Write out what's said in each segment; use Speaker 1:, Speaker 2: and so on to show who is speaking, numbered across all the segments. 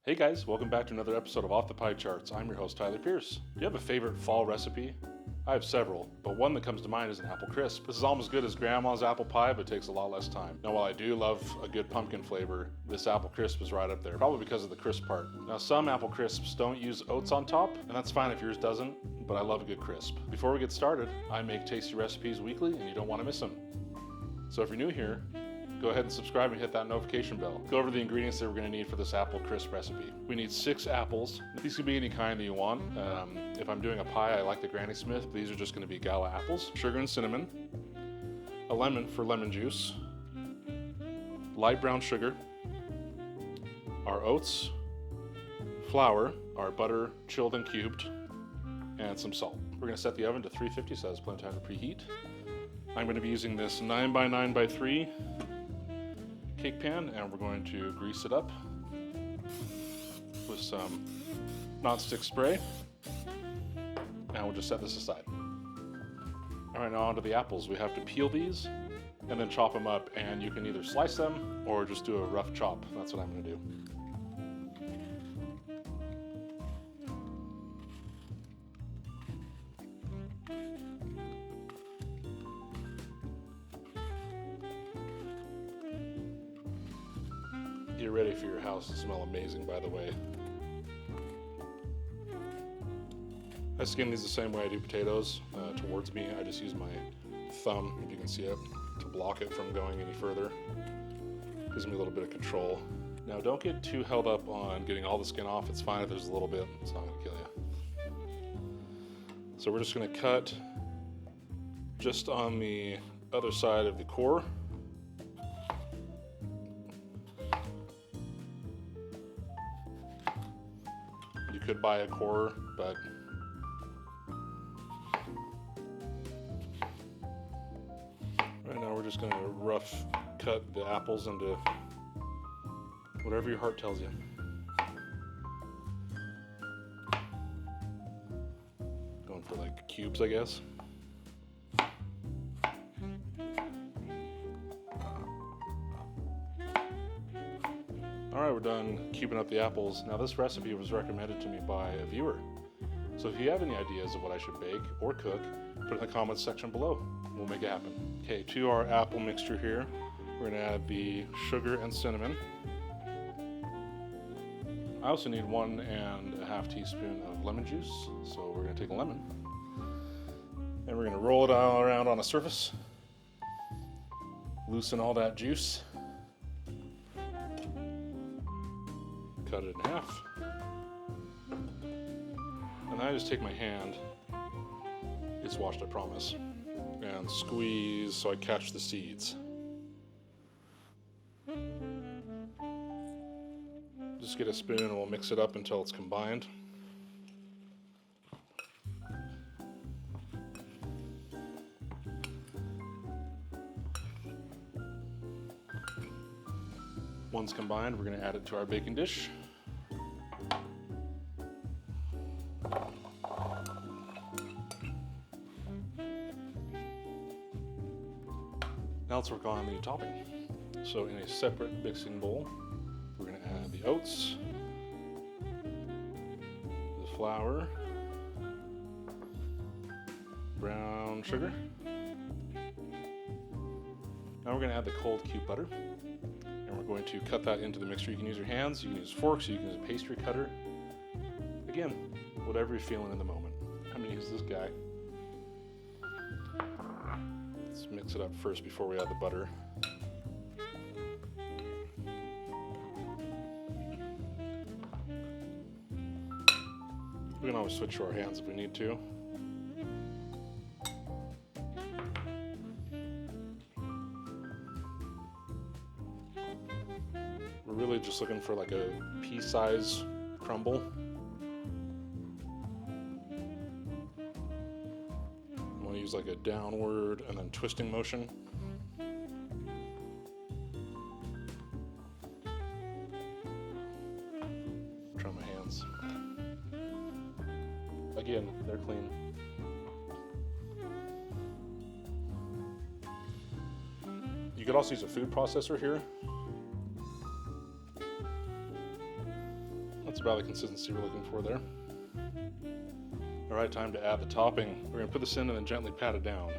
Speaker 1: Hey guys, welcome back to another episode of Off the Pie Charts. I'm your host, Tyler Pierce. Do you have a favorite fall recipe? I have several, but one that comes to mind is an apple crisp. This is almost as good as grandma's apple pie, but takes a lot less time. Now, while I do love a good pumpkin flavor, this apple crisp is right up there, probably because of the crisp part. Now, some apple crisps don't use oats on top, and that's fine if yours doesn't, but I love a good crisp. Before we get started, I make tasty recipes weekly, and you don't want to miss them. So if you're new here, go ahead and subscribe and hit that notification bell. Go over the ingredients that we're going to need for this apple crisp recipe. We need 6 apples. These can be any kind that you want. If I'm doing a pie, I like the Granny Smith. These are just going to be gala apples. Sugar and cinnamon. A lemon for lemon juice. Light brown sugar. Our oats. Flour. Our butter chilled and cubed. And some salt. We're going to set the oven to 350 so that's plenty of time to preheat. I'm going to be using this 9x9x3 cake pan, and we're going to grease it up with some non-stick spray, and we'll just set this aside. All right, now onto the apples. We have to peel these and then chop them up, and you can either slice them or just do a rough chop. That's what I'm going to do. Get ready for your house to smell amazing, by the way. I skin these the same way I do potatoes towards me. I just use my thumb, if you can see it, to block it from going any further. Gives me a little bit of control. Now, don't get too held up on getting all the skin off. It's fine if there's a little bit. It's not going to kill you. So we're just going to cut just on the other side of the core. You could buy a core, but right now we're just going to rough cut the apples into whatever your heart tells you. Going for like cubes, I guess. Alright, we're done cubing up the apples. Now, this recipe was recommended to me by a viewer. So if you have any ideas of what I should bake or cook, put it in the comments section below. We'll make it happen. Okay, to our apple mixture here, we're going to add the sugar and cinnamon. I also need 1.5 teaspoons of lemon juice, so we're going to take a lemon. And we're going to roll it all around on a surface. Loosen all that juice. Cut it in half. And then I just take my hand, it's washed I promise, and squeeze so I catch the seeds. Just get a spoon and we'll mix it up until it's combined. Once combined, we're going to add it to our baking dish. Now let's work on the topping. So in a separate mixing bowl, we're going to add the oats, the flour, brown sugar. Now we're going to add the cold cube butter, and we're going to cut that into the mixture. You can use your hands, you can use forks, you can use a pastry cutter. Again, whatever you're feeling in the moment. I'm going to use this guy. Let's mix it up first before we add the butter. We can always switch to our hands if we need to. We're really just looking for like a pea-size crumble. I want to use like a downward and then twisting motion. Try my hands. Again, they're clean. You could also use a food processor here. That's about the consistency we're looking for there. All right, time to add the topping. We're gonna put this in and then gently pat it down.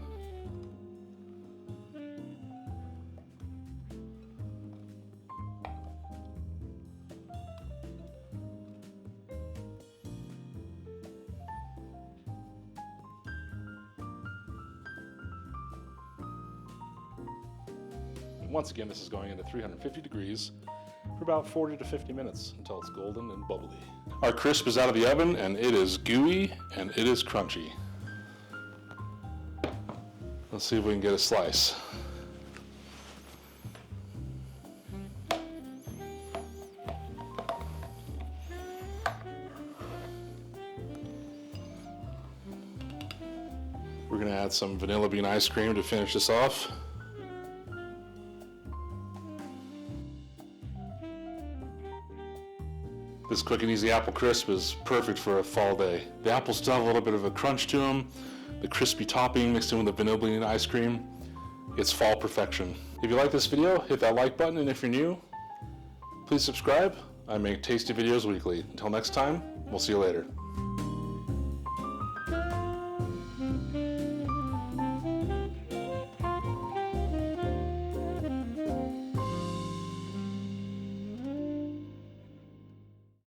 Speaker 1: Once again, this is going into 350 degrees for about 40 to 50 minutes until it's golden and bubbly. Our crisp is out of the oven and it is gooey and it is crunchy. Let's see if we can get a slice. We're going to add some vanilla bean ice cream to finish this off. This quick and easy apple crisp is perfect for a fall day. The apples still have a little bit of a crunch to them, the crispy topping mixed in with the vanilla bean ice cream. It's fall perfection. If you like this video, hit that like button, and if you're new, please subscribe. I make tasty videos weekly. Until next time, we'll see you later.